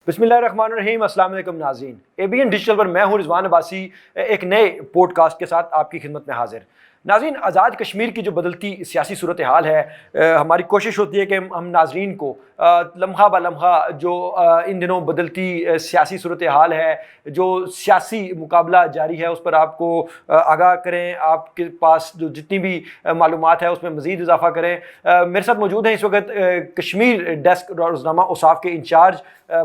بسم اللہ الرحمن الرحیم. السلام علیکم ناظرین. ABN ڈیجیٹل پر میں ہوں رضوان عباسی ایک نئے پوڈ کاسٹ کے ساتھ آپ کی خدمت میں حاضر. ناظرین, آزاد کشمیر کی جو بدلتی سیاسی صورتحال ہے, ہماری کوشش ہوتی ہے کہ ہم ناظرین کو لمحہ بہ لمحہ جو ان دنوں بدلتی سیاسی صورتحال ہے, جو سیاسی مقابلہ جاری ہے, اس پر آپ کو آگاہ کریں. آپ کے پاس جو جتنی بھی معلومات ہے اس میں مزید اضافہ کریں. میرے ساتھ موجود ہیں اس وقت کشمیر ڈیسک روزنامہ اوصاف کے انچارج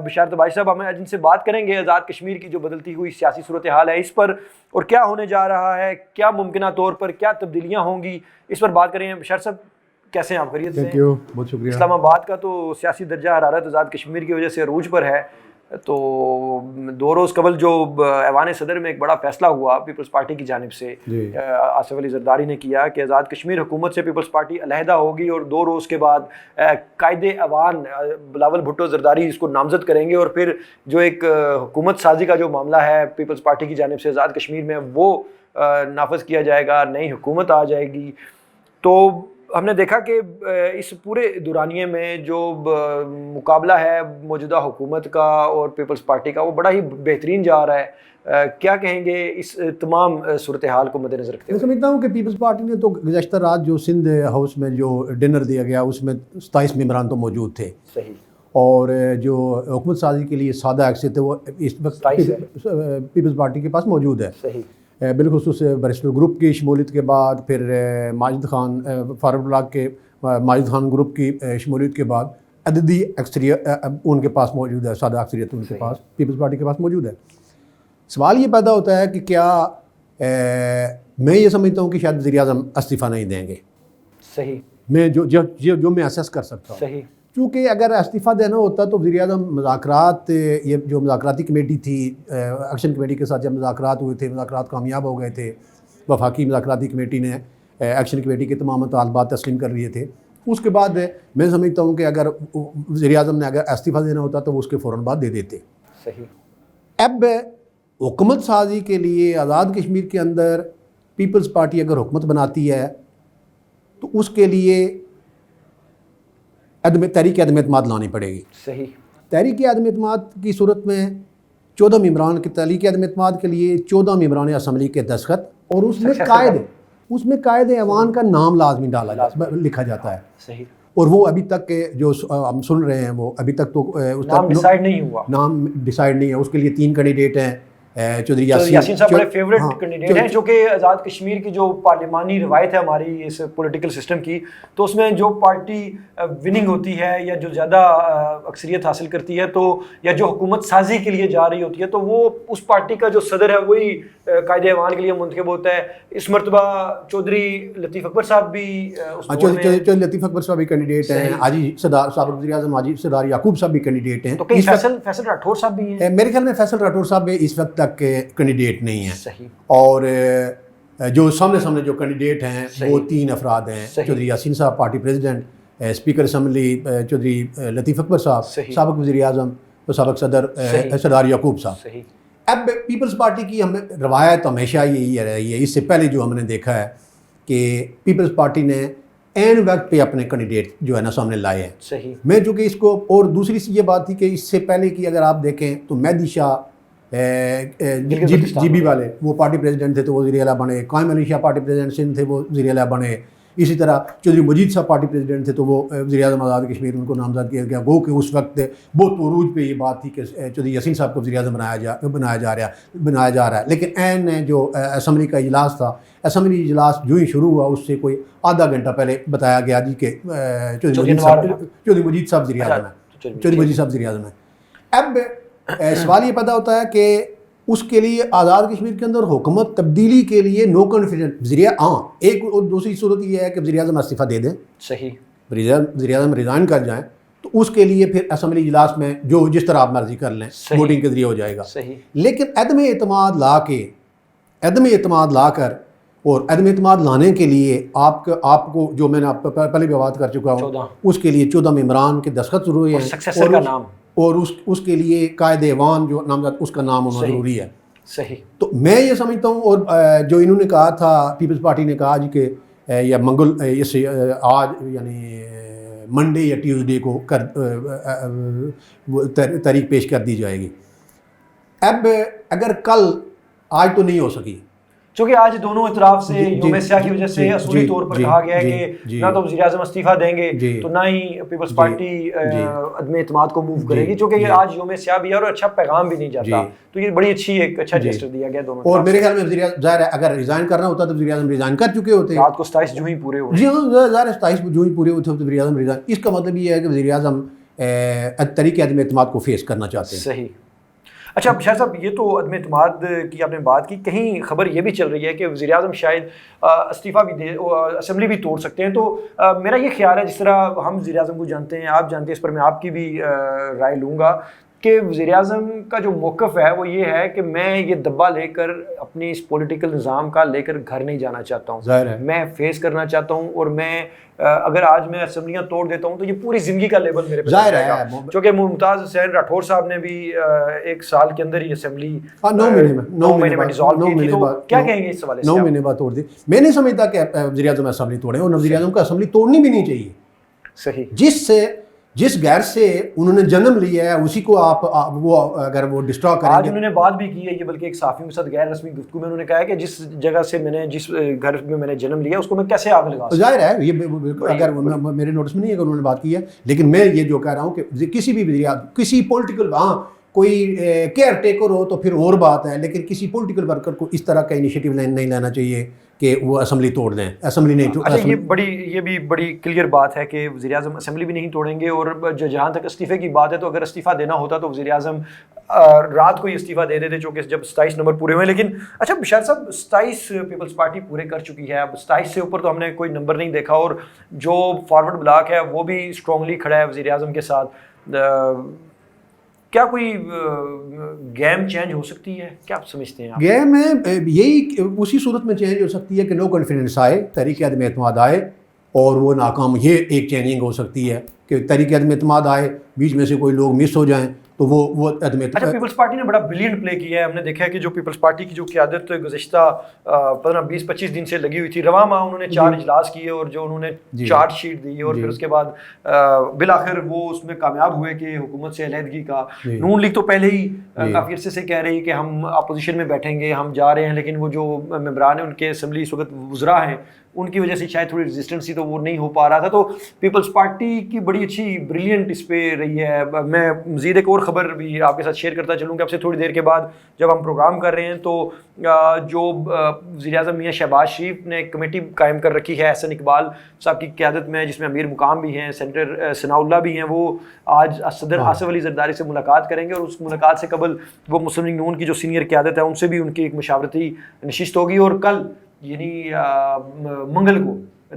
بشارت بھائی صاحب. ہم جن سے بات کریں گے آزاد کشمیر کی جو بدلتی ہوئی سیاسی صورتحال ہے اس پر, اور کیا ہونے جا رہا ہے, کیا ممکنہ طور پر کیا تبدیلیاں ہوں گی, اس پر بات کریں. بشارت صاحب کیسے ہیں آپ؟ خیریت سے؟ تھینک یو, بہت شکریہ. اسلام آباد کا تو سیاسی درجہ حرارت آزاد کشمیر کی وجہ سے عروج پر ہے. تو 2 روز قبل جو ایوان صدر میں ایک بڑا فیصلہ ہوا پیپلز پارٹی کی جانب سے, آصف علی زرداری نے کیا کہ آزاد کشمیر حکومت سے پیپلز پارٹی علیحدہ ہوگی, اور 2 روز کے بعد قائد ایوان بلاول بھٹو زرداری اس کو نامزد کریں گے, اور پھر جو ایک حکومت سازی کا جو معاملہ ہے پیپلز پارٹی کی جانب سے آزاد کشمیر میں وہ نافذ کیا جائے گا, نئی حکومت آ جائے گی. تو ہم نے دیکھا کہ اس پورے دورانیے میں جو مقابلہ ہے موجودہ حکومت کا اور پیپلز پارٹی کا, وہ بڑا ہی بہترین جا رہا ہے. کیا کہیں گے اس تمام صورتحال کو مد نظر رکھتے ہوئے؟ میں سمجھتا ہوں کہ پیپلز پارٹی نے تو گزشتہ رات جو سندھ ہاؤس میں جو ڈنر دیا گیا اس میں 27 ممبران تو موجود تھے. صحیح. اور جو حکومت سازی کے لیے سادہ اکثریت ہے وہ اس وقت پیپلز پارٹی کے پاس موجود ہے. صحیح. بالخصوص بیرسٹر گروپ کی شمولیت کے بعد, پھر ماجد خان فاروق بلاک کے ماجد خان گروپ کی شمولیت کے بعد عددی اکثریت ان کے پاس موجود ہے, سادہ اکثریت ان کے پاس پیپلز پارٹی کے پاس موجود ہے. سوال یہ پیدا ہوتا ہے کہ کیا میں یہ سمجھتا ہوں کہ شاید وزیر اعظم استعفیٰ نہیں دیں گے. صحیح. میں جو میں اسیس کر سکتا ہوں. صحیح. چونکہ اگر استعفیٰ دینا ہوتا تو وزیر اعظم مذاکرات, یہ جو مذاکراتی کمیٹی تھی, ایکشن کمیٹی کے ساتھ جب مذاکرات ہوئے تھے, مذاکرات کامیاب ہو گئے تھے, وفاقی مذاکراتی کمیٹی نے ایکشن کمیٹی کے تمام مطالبات تسلیم کر لیے تھے. اس کے بعد میں سمجھتا ہوں کہ اگر وزیر اعظم نے اگر استعفیٰ دینا ہوتا تو وہ اس کے فوراً بعد دے دیتے. صحیح. اب حکومت سازی کے لیے آزاد کشمیر کے اندر پیپلز پارٹی اگر حکومت بناتی ہے تو اس کے لیے تحریک عدم اعتماد لانی پڑے گی. صحیح. تحریک عدم اعتماد کی صورت میں 14 ممبران کی تحریک عدم اعتماد کے لیے 14 ممبران اسمبلی کے دستخط, اور اس میں قائد ایوان کا نام لازمی لکھا جاتا ہے. صحیح. اور وہ ابھی تک جو ہم سن رہے ہیں وہ ابھی تک تو نام ڈیسائیڈ نہیں ہوا. نام ڈیسائیڈ نہیں ہے. اس کے لیے 3 کینڈیڈیٹ ہیں. چودھری یاسین صاحب بڑے فیوریٹ کینڈیڈیٹ ہیں, جو کہ آزاد کشمیر کی جو پارلیمانی روایت ہے ہماری اس پولیٹیکل سسٹم کی, تو اس میں جو پارٹی وننگ ہوتی ہے یا جو زیادہ اکثریت حاصل کرتی ہے, تو یا جو حکومت سازی کے لیے جا رہی ہوتی ہے, تو وہ اس پارٹی کا جو صدر ہے وہی قائد ایوان کے لیے منتخب ہوتا ہے. اس مرتبہ چودھری لطیف اکبر صاحب بھی چودھری لطیف اکبر صاحب بھی کینڈیڈیٹ ہیں. حاجی صدر سابق وزیر اعظم حاجی سردار یعقوب صاحب بھی کینڈیڈیٹ ہیں. تو فیصل راٹھور صاحب بھی ہیں. میرے خیال میں فیصل راٹھور صاحب اس وقت تک کینڈیڈیٹ نہیں ہیں. صحیح. اور جو سامنے جو کینڈیڈیٹ ہیں وہ 3 افراد ہیں. چودھری یاسین صاحب party president, speaker assembly Chaudhry Latif Akbar صاحب, سابق وزیر اعظم سابق صدر سردار یعقوب صاحب. اب پیپلز پارٹی کی ہم روایت ہمیشہ یہی رہی ہے. اس سے پہلے جو ہم نے دیکھا ہے کہ پیپلز پارٹی نے عین وقت پہ اپنے کینڈیڈیٹ جو ہے نا سامنے لائے ہیں. صحیح. میں چونکہ اس کو, اور دوسری یہ بات تھی کہ اس سے پہلے کی اگر آپ دیکھیں تو مہدی شاہ جی بی والے وہ پارٹی پریزیڈنٹ تھے تو وہ وزیر اعلیٰ بنے. قائم علی شاہ پارٹی پریزیڈنٹ سندھ تھے وہ وزیر اعلیٰ بنے. اسی طرح چودھری مجید صاحب پارٹی پریزیڈنٹ تھے تو وہ وزیر اعظم آزاد کشمیر ان کو نامزد کیا گیا. گو کہ اس وقت بہت عروج پہ یہ بات تھی کہ چودھری یاسین صاحب کو وزیر اعظم بنایا جا رہا ہے. لیکن عین جو اسمبلی کا اجلاس تھا, اسمبلی اجلاس جو ہی شروع ہوا اس سے کوئی آدھا گھنٹہ پہلے بتایا گیا جی کہ چودھری مجید صاحب وزیر اعظم ہیں. چودھری مجید صاحب وزیر اعظم ہیں. اب سوال یہ پیدا ہوتا ہے کہ اس کے لیے آزاد کشمیر کے اندر حکومت تبدیلی کے لیے نو کانفیڈنٹ وزیر ایک, اور دوسری صورت یہ ہے کہ وزیر اعظم استعفیٰ دے دیں. صحیح. وزیر اعظم ریزائن کر جائیں تو اس کے لیے پھر اسمبلی اجلاس میں جو جس طرح آپ مرضی کر لیں ووٹنگ کے ذریعے ہو جائے گا. صحیح. لیکن عدم اعتماد لا کر اور عدم اعتماد لانے کے لیے آپ کو جو میں نے پہلے بھی بات کر چکا ہوں, اس کے لیے 14 ممبران کے دستخط ضروری ہیں, اور اس کے لیے قائد ایوان جو نامزد اس کا نام ہونا ضروری ہے. صحیح. تو میں یہ سمجھتا ہوں, اور جو انہوں نے کہا تھا پیپلز پارٹی نے کہا جی کہ یا منگل آج یعنی منڈے یا ٹیوزڈے کو تاریخ پیش کر دی جائے گی. اب اگر کل آج تو نہیں ہو سکی چونکہ آج دونوں اطراف سے یوم سیاہ کی وجہ سے اصولی طور پر کہا گیا ہے کہ نہ تو وزیر اعظم استعفیٰ دیں گے تو نہ ہی پیپلز پارٹی عدم اعتماد کو موو کرے گی, چونکہ یہ آج یوم سیاہ بھی ہے اور اچھا پیغام بھی نہیں جاتا, تو یہ بڑی اچھی ایک اچھا جیسٹر دیا گیا دونوں. اور میرے خیال میں وزیر اعظم ظاہر ہے اگر ریزائن کرنا ہوتا تو وزیر اعظم ریزائن کر چکے ہوتے, رات کو 27 جو ہی پورے ہوئے. جی ہاں ظاہر ہے 27 جو ہی پورے ہوتے تو وزیر اعظم ریزائن. اس کا مطلب یہ ہے کہ وزیر اعظم طریقے عدم اعتماد کو فیس کرنا چاہتے ہیں. صحیح. اچھا بشار صاحب, یہ تو عدم اعتماد کی آپ نے بات کی, کہیں خبر یہ بھی چل رہی ہے کہ وزیر اعظم شاید استعفیٰ بھی دے, اسمبلی بھی توڑ سکتے ہیں. تو میرا یہ خیال ہے, جس طرح ہم وزیر اعظم کو جانتے ہیں, آپ جانتے ہیں, اس پر میں آپ کی بھی رائے لوں گا کہ وزیر اعظم کا جو موقف ہے وہ یہ ہے کہ میں یہ دبا لے کر اپنی اس پولیٹیکل نظام کا لے کر گھر نہیں جانا چاہتا ہوں, میں فیس کرنا چاہتا ہوں, اور میں اگر آج میں اسمبلیاں توڑ دیتا ہوں تو یہ پوری زندگی کا لیبل میرے پہ ظاہر ہے. چونکہ ممتاز حسین راٹھور صاحب نے بھی 1 سال کے اندر ہی اسمبلی 9 مہینے میں ڈیزالو کی تھی, تو کیا کہیں گے اس حوالے سے؟ 9 مہینے بعد توڑ دی. میں نہیں سمجھتا کہ وزیر اعظم اسمبلی توڑے, اور وزیر اعظم کو اسمبلی توڑنی بھی نہیں چاہیے. صحیح. جس گھر سے انہوں نے جنم لیا ہے اسی کو آپ وہ اگر وہ ڈسٹرا کریں گے. آج انہوں نے بات بھی کی ہے یہ, بلکہ ایک صحافیوں کے ساتھ غیر رسمی گفتگو میں انہوں نے کہا ہے کہ جس جگہ سے میں نے, جس گھر میں میں نے جنم لیا اس کو میں کیسے آگ لگا. ظاہر ہے یہ اگر میرے نوٹس میں نہیں ہے کہ انہوں نے بات کی ہے, لیکن میں یہ جو کہہ رہا ہوں کہ کسی بھی کسی پولیٹیکل, ہاں کوئی کیئر ٹیکر ہو تو پھر اور بات ہے, لیکن کسی پولیٹیکل ورکر کو اس طرح کا انیشیٹو نہیں لینا چاہیے کہ وہ اسمبلی توڑ دیں. اسمبلی نہیں. اچھا, یہ بھی بڑی کلیئر بات ہے کہ وزیر اعظم اسمبلی بھی نہیں توڑیں گے. اور جہاں تک استعفے کی بات ہے تو اگر استعفیٰ دینا ہوتا تو وزیر اعظم رات کو ہی استعفیٰ دے دیتے, چونکہ جب 27 نمبر پورے ہوئے. لیکن اچھا بشار صاحب, 27 پیپلز پارٹی پورے کر چکی ہے, اب 27 سے اوپر تو ہم نے کوئی نمبر نہیں دیکھا, اور جو فارورڈ بلاک ہے وہ بھی اسٹرانگلی کھڑا ہے وزیر اعظم کے ساتھ. کیا کوئی گیم چینج ہو سکتی ہے, کیا آپ سمجھتے ہیں؟ گیم میں یہی اسی صورت میں چینج ہو سکتی ہے کہ نو کانفیڈنس آئے, تحریک عدم اعتماد آئے اور وہ ناکام. یہ ایک چینجنگ ہو سکتی ہے کہ تحریک عدم اعتماد آئے, بیچ میں سے کوئی لوگ مس ہو جائیں تو وہ عدم اعتماد. اچھا, پیپلز پارٹی نے بڑا بریلینٹ پلے کیا ہے. ہم نے دیکھا ہے کہ جو پیپلز پارٹی کی جو قیادت گزشتہ 15-20-25 دن سے لگی ہوئی تھی, رواں ماہ انہوں نے 4 اجلاس کیے اور جو انہوں نے چارج شیٹ دی, اور پھر اس کے بعد بالآخر وہ اس میں کامیاب ہوئے کہ حکومت سے علیحدگی کا. نون لیگ تو پہلے ہی کافی عرصے سے کہہ رہی کہ ہم اپوزیشن میں بیٹھیں گے, ہم جا رہے ہیں, لیکن وہ جو ممبران ہیں ان کے اسمبلی اس وقت وزراء ہیں ان کی وجہ سے شاید تھوڑی ریزسٹنس تھی تو وہ نہیں ہو پا رہا تھا. تو پیپلز پارٹی کی بڑی اچھی بریلینٹ اس پہ رہی ہے. میں مزید ایک اور خبر بھی آپ کے ساتھ شیئر کرتا چلوں کہ اب سے تھوڑی دیر کے بعد جب ہم پروگرام کر رہے ہیں تو جو وزیر اعظم میاں شہباز شریف نے ایک کمیٹی قائم کر رکھی ہے احسن اقبال صاحب کی قیادت میں, جس میں امیر مقام بھی ہیں, سینیٹر ثناء اللہ بھی ہیں, وہ آج صدر آصف علی زرداری سے ملاقات کریں گے, اور اس ملاقات سے قبل وہ مسلم لیگ نون کی جو سینئر قیادت ہے ان سے بھی ان کی ایک مشاورتی نشست ہوگی. اور کل یعنی منگل کو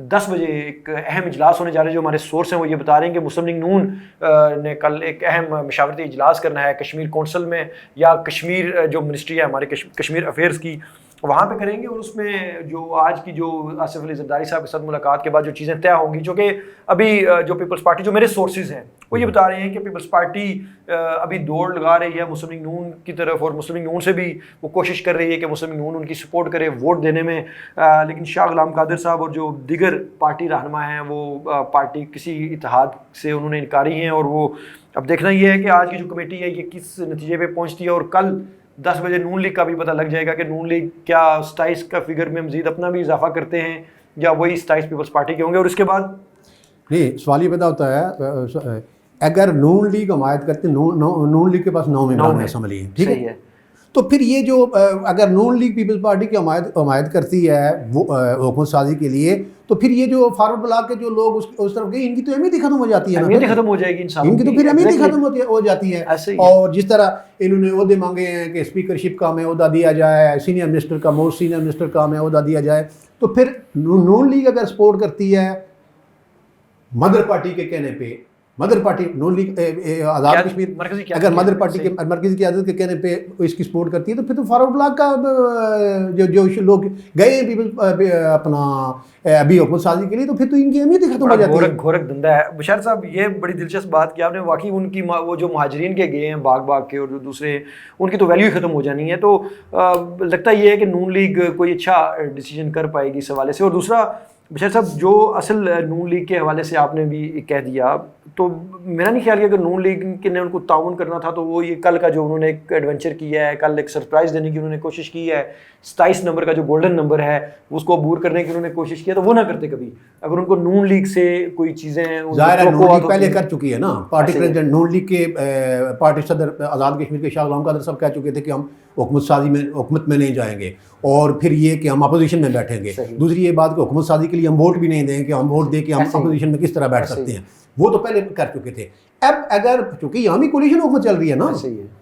10 بجے ایک اہم اجلاس ہونے جا رہے ہیں. جو ہمارے سورس ہیں وہ یہ بتا رہے ہیں کہ مسلم لیگ نون نے کل ایک اہم مشاورتی اجلاس کرنا ہے کشمیر کونسل میں, یا کشمیر جو منسٹری ہے ہمارے کشمیر افیئرس کی, وہاں پہ کریں گے. اور اس میں جو آج کی جو آصف علی زرداری صاحب کے ساتھ ملاقات کے بعد جو چیزیں طے ہوں گی, جو کہ ابھی جو پیپلز پارٹی, جو میرے سورسز ہیں وہ یہ بتا رہے ہیں کہ پیپلز پارٹی ابھی دوڑ لگا رہی ہے مسلم لیگ نون کی طرف, اور مسلم لیگ نون سے بھی وہ کوشش کر رہی ہے کہ مسلم لیگ نون ان کی سپورٹ کرے ووٹ دینے میں. لیکن شاہ غلام قادر صاحب اور جو دیگر پارٹی رہنما ہیں وہ پارٹی کسی اتحاد سے انہوں نے انکاری ہیں, اور وہ اب دیکھنا یہ ہے کہ آج کی جو کمیٹی ہے یہ کس نتیجے پہ پہنچتی ہے. اور کل 10 بجے نون لیگ کا بھی پتہ لگ جائے گا کہ نون لیگ کیا 27 کا فگر میں مزید اپنا بھی اضافہ کرتے ہیں یا وہی 27 پیپلز پارٹی کے ہوں گے. اور اس کے بعد نہیں, سوال یہ پیدا ہوتا ہے اگر نون لیگ حمایت کرتے, نون لیگ کے پاس 9 ممبران اسمبلی ہیں, ٹھیک ہے, تو پھر یہ جو اگر نون لیگ پیپلز پارٹی کی حمایت کرتی ہے وہ حکومت سازی کے لیے, تو پھر یہ جو فارورڈ بلاک کے جو لوگ اس طرف گئے ان کی تو اہمیت ہی ختم ہو جاتی ہے, اہمیت ختم ہو جائے گی ان کی تو پھر اہمیت ہی ختم ہو جاتی ہے. اور جس طرح انہوں نے عہدے مانگے ہیں کہ اسپیکرشپ کا ہمیں عہدہ دیا جائے, سینئر منسٹر کا, موسٹ سینئر منسٹر کا ہمیں عہدہ دیا جائے, تو پھر نون لیگ اگر سپورٹ کرتی ہے مدر پارٹی کے کہنے پہ, مدر پارٹی نون لیگ آزاد کشمیر اگر مدر پارٹی کے مرکزی قیادت کے کہنے پہ اس کی سپورٹ کرتی ہے, تو پھر تو فارورڈ بلاک کا جو لوگ گئے ہیں پیپل اپنا ابھی حکومت سازی کے لیے, تو پھر تو ان کی اہمیت ہی ختم ہو جاتی ہے. گھورک دھندا ہے. بشار صاحب یہ بڑی دلچسپ بات کی آپ نے, واقعی ان کی وہ جو مہاجرین کے گئے ہیں باغ کے اور جو دوسرے, ان کی تو ویلیو ہی ختم ہو جانی ہے. تو لگتا یہ ہے کہ نون لیگ کوئی اچھا ڈیسیجن کر پائے گی اس حوالے سے. اور دوسرا بشیر صاحب جو اصل نون لیگ کے حوالے سے آپ نے بھی کہہ دیا، تو میرا نہیں خیال کہ اگر نون لیگ کے نے ان کو تعاون کرنا تھا تو وہ یہ کل کا جو انہوں نے ایک ایڈونچر کیا ہے، کل ایک سرپرائز دینے کی انہوں نے کوشش کی ہے، 27 نمبر کا جو گولڈن نمبر ہے اس کو عبور کرنے کی انہوں نے کوشش کیا، تو وہ نہ کرتے کبھی اگر ان کو نون لیگ سے کوئی چیزیں. ظاہر ہے نون لیگ پہلے کر چکی ہے نا، پارٹی پریزیڈنٹ نون لیگ کے پارٹی صدر آزاد کشمیر کے شاہ غلام قادر صاحب کہہ چکے تھے کہ ہم حکومت میں نہیں جائیں گے، اور پھر یہ کہ ہم اپوزیشن میں بیٹھیں گے. دوسری یہ بات کہ حکومت سازی کے لیے ہم ووٹ بھی نہیں دیں کہ ہم ووٹ دے کے ہم اپوزیشن میں کس طرح بیٹھ سکتے ہیں، وہ تو پہلے کر چکے تھے. اب اگر چونکہ یہاں بھی کولیشن حکومت چل رہی ہے نا،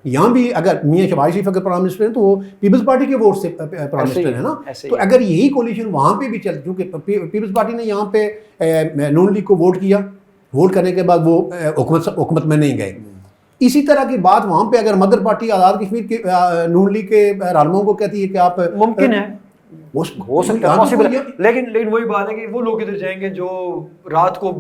یہاں بھی اگر میاں شہباز شریف اگر پرائم منسٹر ہیں تو وہ پیپلز پارٹی کے ووٹ سے پرائم منسٹر ہے نا، تو اگر یہی کولیشن وہاں پہ بھی چل، کیونکہ پیپلز پارٹی نے یہاں پہ نون لیگ کو ووٹ کیا، ووٹ کرنے کے بعد وہ حکومت میں نہیں گئے. اسی طرح کی بات وہاں پہ اگر مدر پارٹی آزاد کشمیر کے نون لیگ کے رہنماؤں کو کہتی ہے کہ آپ ممکن ہے ہو سکتا ہے پاسبل ہے، لیکن وہی بات ہے کہ وہ لوگ ادھر جائیں گے جو رات کو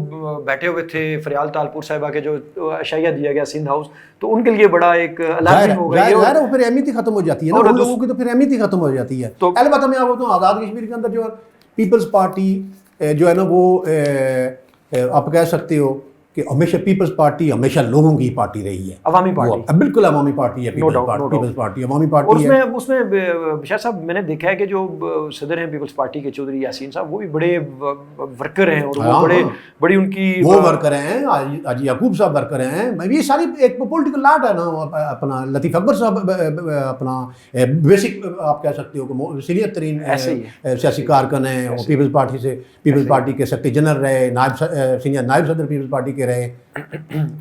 بیٹھے ہوئے تھے فریال تالپور صاحبہ کے جو عشائیہ دیا گیا سندھ ہاؤس، تو ان کے لیے بڑا ایک الارم ہو گئی ہے، ظاہر ہے وہ پھر اہمیت ہی ختم ہو جاتی ہے نا، ان لوگوں کی تو پھر اہمیت ہی ختم ہو جاتی ہے. البتہ میں آپ بتاؤں آزاد کشمیر کے اندر جو پیپلز پارٹی جو ہے نا وہ آپ کہہ سکتے ہو کہ ہمیشہ پیپلز پارٹی ہمیشہ لوگوں کی پارٹی رہی ہے، عوامی پارٹی، بالکل عوامی پارٹی ہے پیپلز پارٹی عوامی پارٹی ہے. اس میں بشیر صاحب میں نے دیکھا ہے کہ جو صدر ہیں پیپلز پارٹی کے چودھری یاسین صاحب وہ بھی بڑے ورکر ہیں، اور وہ بڑی ان کی وہ ورکر ہیں، حاجی یعقوب صاحب ورکر ہیں، یہ ساری ایک پولیٹیکل آرٹ ہے نا. اپنا لطیف اکبر صاحب اپنا بیسک آپ کہہ سکتے ہو کہ سینئر ترین سیاسی کارکن ہیں، وہ پیپلز پارٹی سے پیپلز پارٹی کے سیکرٹری جنرل رہے، سینئر نائب صدر پیپلز پارٹی کے رہے.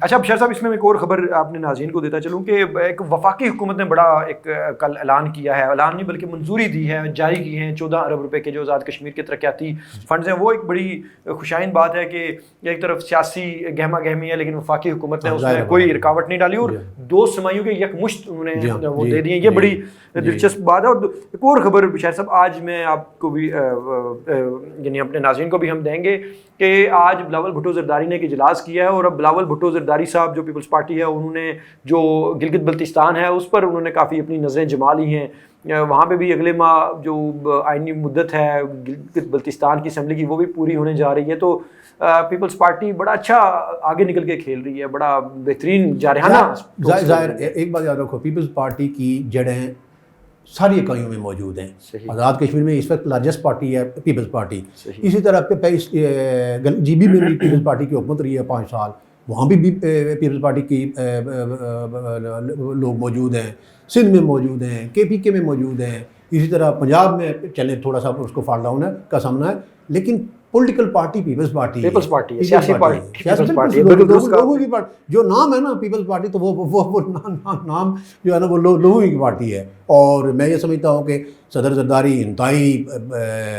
اچھا بشیر صاحب اس میں ایک اور خبر آپ نے ناظرین کو دیتا چلوں کہ ایک وفاقی حکومت نے بڑا ایک کل اعلان کیا ہے، اعلان نہیں بلکہ منظوری دی ہے، جاری کی ہیں 14 ارب روپے کے جو آزاد کشمیر کے ترقیاتی فنڈز ہیں. وہ ایک بڑی خوشائن بات ہے کہ ایک طرف سیاسی گہما گہمی ہے لیکن وفاقی حکومت نے اس میں کوئی رکاوٹ نہیں ڈالی، اور 2 سرمایوں کے یک مشت انہوں نے وہ دے دیے. یہ بڑی دلچسپ بات ہے. اور ایک اور خبر بشیر صاحب آج میں آپ کو بھی یعنی اپنے ناظرین کو بھی ہم دیں گے کہ آج بلاول بھٹو زرداری نے ایک اجلاس کیا ہے، اور اب بلاول بھٹو زرداری صاحب جو پیپلز پارٹی ہے انہوں نے جو گلگت بلتستان ہے اس پر انہوں نے کافی اپنی نظریں جما لی ہیں. وہاں پہ بھی اگلے ماہ جو آئینی مدت ہے گلگت بلتستان کی اسمبلی کی وہ بھی پوری ہونے جا رہی ہے، تو پیپلز پارٹی بڑا اچھا آگے نکل کے کھیل رہی ہے، بڑا بہترین جارحانہ. ظاہر ایک بات یاد رکھو، پیپلز پارٹی کی جڑیں ساری اکائیوں میں موجود ہیں. آزاد کشمیر میں اس وقت لارجسٹ پارٹی ہے پیپلز پارٹی. اسی طرح جی بی میں بھی پیپلز پارٹی کی حکومت رہی ہے 5 سال، وہاں بھی پیپلز پارٹی کی لوگ موجود ہیں، سندھ میں موجود ہیں، کے پی کے میں موجود ہیں. اسی طرح پنجاب میں چلے تھوڑا سا اس کو فال ڈاؤن ہے کا سامنا ہے، لیکن پولیٹیکل پارٹی پیپلز پارٹی ہے، سیاسی پارٹی لوگوں کی پارٹی. جو نام ہے نا پیپلز پارٹی تو وہ نام جو ہے نا وہ لوگوں کی پارٹی ہے. اور میں یہ سمجھتا ہوں کہ صدر زرداری انتہائی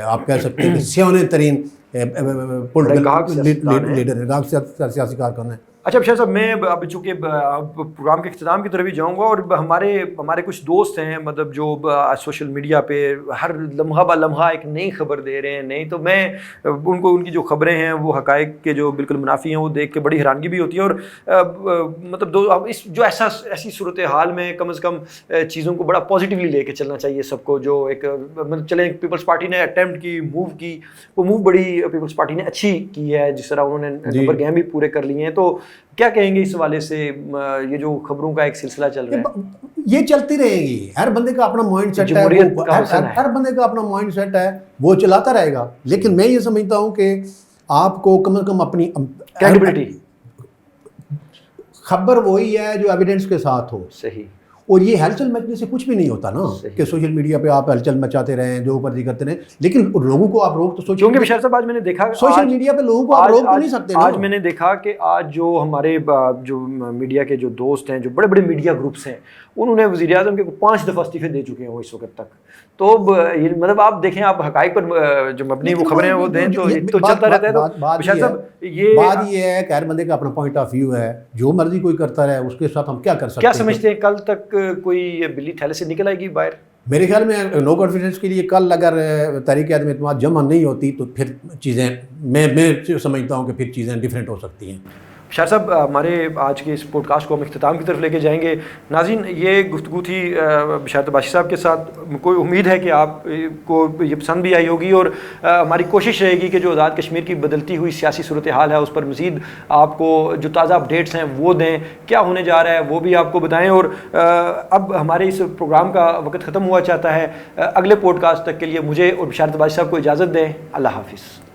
آپ کہہ سکتے ہیں کہ سیانے ترین پولیٹیکل لیڈر سیاسی کارکن ہیں. اچھا بشیر صاحب میں اب چونکہ پروگرام کے اختتام کی طرف ہی جاؤں گا، اور ہمارے کچھ دوست ہیں مطلب جو سوشل میڈیا پہ ہر لمحہ با لمحہ ایک نئی خبر دے رہے ہیں. نہیں تو میں ان کی جو خبریں ہیں وہ حقائق کے جو بالکل منافی ہیں وہ دیکھ کے بڑی حیرانگی بھی ہوتی ہے. اور مطلب اس جو ایسی صورتحال میں کم از کم چیزوں کو بڑا پازیٹیولی لے کے چلنا چاہیے سب کو. جو ایک مطلب چلیں پیپلز پارٹی نے اٹیمپٹ کی موو کی، وہ موو بڑی پیپلز پارٹی نے اچھی کی ہے، جس طرح انہوں نے نمبر گیم بھی پورے کر لیے ہیں. تو کیا کہیں گے اس حوالے سے، یہ جو خبروں کا ایک سلسلہ چل رہا ہے یہ چلتی رہے گی. ہر بندے کا اپنا مائنڈ سیٹ ہے، ہر بندے کا اپنا مائنڈ سیٹ ہے، وہ چلاتا رہے گا. لیکن میں یہ سمجھتا ہوں کہ آپ کو کم از کم اپنی کریڈیبلٹی خبر وہی ہے جو ایویڈنس کے ساتھ ہو. صحیح. اور یہ ہلچل مچنے سے کچھ بھی نہیں ہوتا نا کہ سوشل میڈیا پہ آپ ہلچل مچاتے رہیں، جو اوپر کرتے رہیں، لیکن لوگوں کو آپ روک تو سوچیں. کیونکہ بشیر صاحب آج میں نے دیکھا سوشل میڈیا پہ لوگوں کو آپ روک تو نہیں سکتے. آج میں نے دیکھا کہ آج جو ہمارے جو میڈیا کے جو دوست ہیں، جو بڑے بڑے میڈیا گروپس ہیں، انہوں نے وزیر اعظم کے 5 دفعہ استعفے دے چکے ہیں وہ اس وقت تک. تو مطلب آپ دیکھیں، آپ حقائق پر جو مبنی وہ خبریں ہیں وہ دیں تو چلتا رہتا ہے. تو بشیر صاحب بات یہ ہے کہ ہر بندے کا اپنا پوائنٹ آف ویو ہے، جو مرضی کوئی کرتا رہے، اس کے ساتھ ہم کیا کر سکتے ہیں. کیا سمجھتے ہیں کل تک کوئی بلی تھیلے سے نکل آئے گی باہر؟ میرے خیال میں نو کانفیڈنس کے لیے کل اگر تحریک عدم اعتماد جمع نہیں ہوتی تو پھر چیزیں میں سمجھتا ہوں کہ پھر چیزیں ڈیفرنٹ ہو سکتی ہیں. بشار صاحب ہمارے آج کے اس پوڈ کاسٹ کو ہم اختتام کی طرف لے کے جائیں گے. ناظرین یہ گفتگو تھی بشارت عباسی صاحب کے ساتھ. کوئی امید ہے کہ آپ کو یہ پسند بھی آئی ہوگی, اور ہماری کوشش رہے گی کہ جو آزاد کشمیر کی بدلتی ہوئی سیاسی صورتحال ہے اس پر مزید آپ کو جو تازہ اپڈیٹس ہیں وہ دیں, کیا ہونے جا رہا ہے وہ بھی آپ کو بتائیں. اور اب ہمارے اس پروگرام کا وقت ختم ہوا چاہتا ہے. اگلے پوڈ کاسٹ تک کے لیے مجھے اور بشارت عباسی صاحب کو اجازت دیں. اللہ حافظ.